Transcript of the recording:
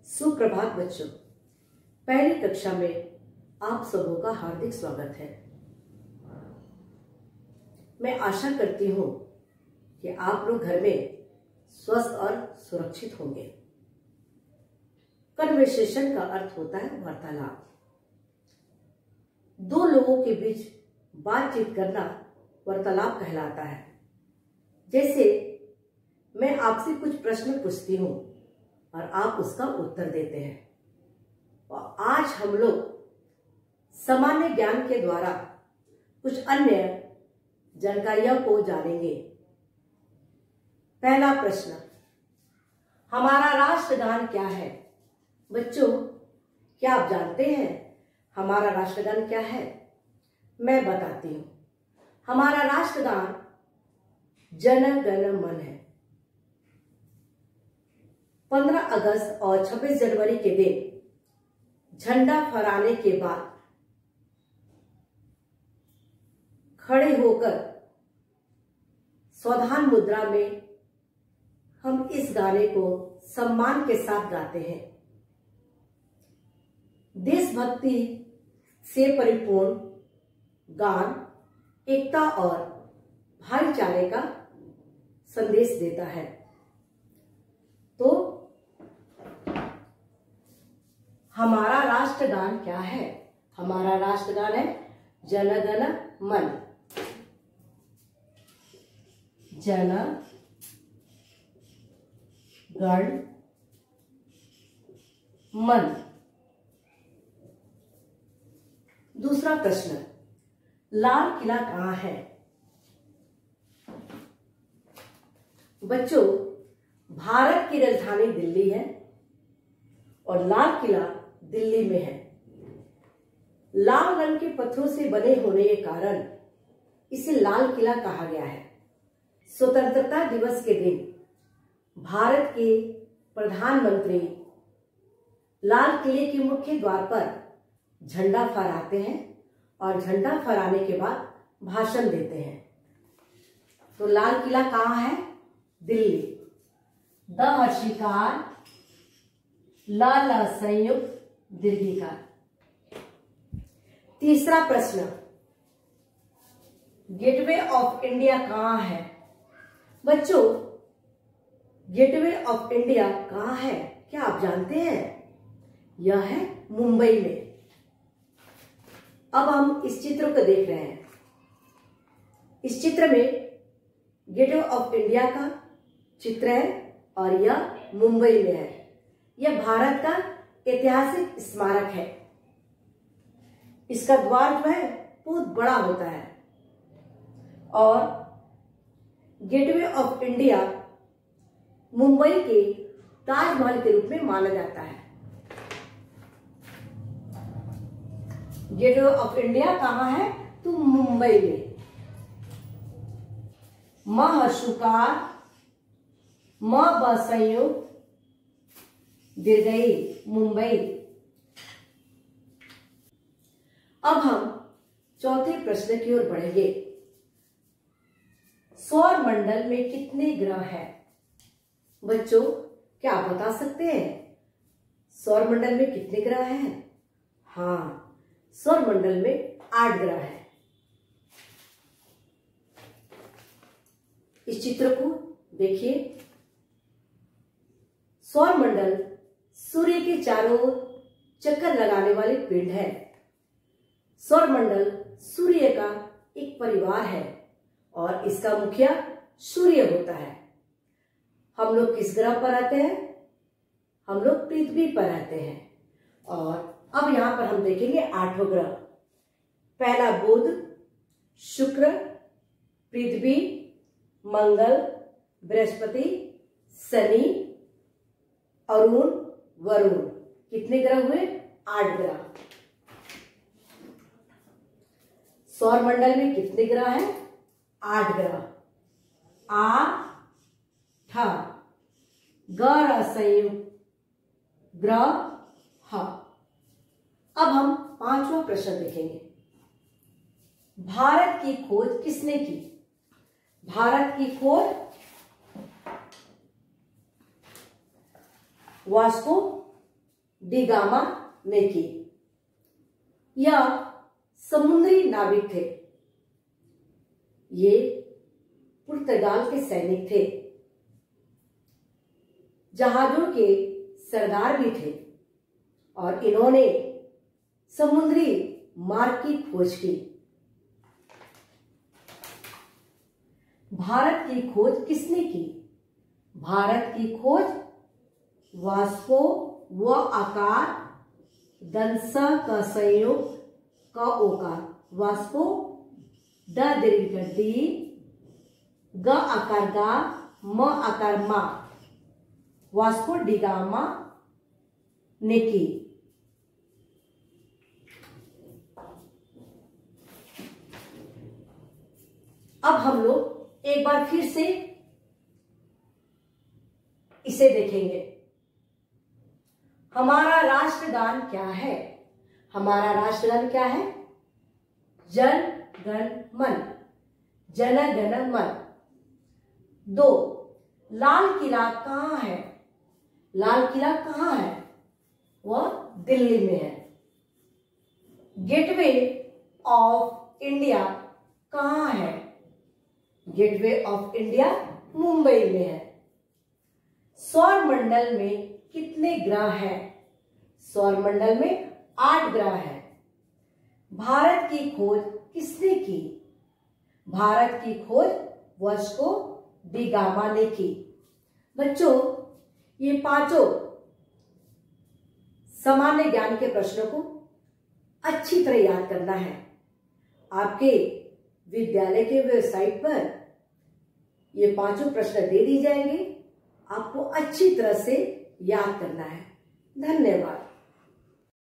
सुप्रभात बच्चों, पहली कक्षा में आप सबों का हार्दिक स्वागत है। मैं आशा करती हूँ कि आप लोग घर में स्वस्थ और सुरक्षित होंगे। कन्वर्सेशन का अर्थ होता है वार्तालाप। दो लोगों के बीच बातचीत करना वार्तालाप कहलाता है। जैसे मैं आपसे कुछ प्रश्न पूछती हूँ और आप उसका उत्तर देते हैं। और आज हम लोग सामान्य ज्ञान के द्वारा कुछ अन्य जानकारियों को जानेंगे। पहला प्रश्न, हमारा राष्ट्रगान क्या है? बच्चों, क्या आप जानते हैं हमारा राष्ट्रगान क्या है? मैं बताती हूँ। हमारा राष्ट्रगान जन गण मन है। 15 अगस्त और 26 जनवरी के दिन झंडा फहराने के बाद खड़े होकर सावधान मुद्रा में हम इस गाने को सम्मान के साथ गाते हैं। देशभक्ति से परिपूर्ण गान एकता और भाईचारे का संदेश देता है। तो हमारा राष्ट्रगान क्या है? हमारा राष्ट्रगान है जन गण मन। जन गण मन। दूसरा प्रश्न, लाल किला कहाँ है? बच्चों, भारत की राजधानी दिल्ली है और लाल किला दिल्ली में है। लाल रंग के पत्थरों से बने होने के कारण इसे लाल किला कहा गया है। स्वतंत्रता दिवस के दिन भारत के प्रधानमंत्री लाल किले के मुख्य द्वार पर झंडा फहराते हैं और झंडा फहराने के बाद भाषण देते हैं। तो लाल किला कहाँ है? दिल्ली। द हर्षिकार लाल संयुक्त दीर्घिकार। तीसरा प्रश्न, गेटवे ऑफ इंडिया कहाँ है? बच्चों, गेटवे ऑफ इंडिया कहाँ है? क्या आप जानते हैं? यह है मुंबई में। अब हम इस चित्र को देख रहे हैं। इस चित्र में गेटवे ऑफ इंडिया का चित्र है और यह मुंबई में है। यह भारत का ऐतिहासिक स्मारक है। इसका द्वार जो है बहुत बड़ा होता है और गेटवे ऑफ इंडिया मुंबई के ताजमहल के रूप में माना जाता है। गेटवे ऑफ इंडिया कहाँ है? तो मुंबई में। महर्षुकार म ब संयुक्त दीर्घई मुंबई। अब हम चौथे प्रश्न की ओर बढ़ेंगे। सौर मंडल में कितने ग्रह हैं? बच्चों, क्या आप बता सकते हैं सौर मंडल में कितने ग्रह हैं? हाँ, सौर मंडल में 8 ग्रह हैं। इस चित्र को देखिए। सौर मंडल सूर्य के चारों ओर चक्कर लगाने वाली पिंड है। सौर मंडल सूर्य का एक परिवार है और इसका मुखिया सूर्य होता है। हम लोग किस ग्रह पर रहते हैं? हम लोग पृथ्वी पर रहते हैं। और अब यहां पर हम देखेंगे 8 ग्रह। पहला बुध, शुक्र, पृथ्वी, मंगल, बृहस्पति, शनि, अरुण, वरुण। कितने ग्रह हुए? 8 ग्रह। सौर मंडल में कितने ग्रह हैं? 8 ग्रह। ग्रह संयुक्त ग्रह। अब हम 5वां प्रश्न देखेंगे। भारत की खोज किसने की? भारत की खोज वास्को डी गामा ने की। यह समुद्री नाविक थे। ये पुर्तगाल के सैनिक थे, जहाजों के सरदार भी थे और इन्होंने समुद्री मार्ग की खोज की। भारत की खोज किसने की? भारत की खोज वास्को व आकार दंस का संयोग का ओकार, वास्को द दीर्घ दी, ग आकार गा, म आकार मा, वास्को डी गामा ने की। अब हम लोग एक बार फिर से इसे देखेंगे। हमारा राष्ट्रगान क्या है? हमारा राष्ट्रगान क्या है? जन गण मन, जन गण मन। 2, लाल किला कहाँ है? लाल किला कहाँ है? वह दिल्ली में है। गेटवे ऑफ इंडिया कहाँ है? गेटवे ऑफ इंडिया मुंबई में है। सौर मंडल में कितने ग्रह हैं? सौर मंडल में 8 ग्रह हैं। भारत की खोज किसने की? भारत की खोज वास्को डी गामा ने की। बच्चों, ये पांचों सामान्य ज्ञान के प्रश्नों को अच्छी तरह याद करना है। आपके विद्यालय के वेबसाइट पर ये पांचों प्रश्न दे दी जाएंगे, आपको अच्छी तरह से याद करना है। धन्यवाद।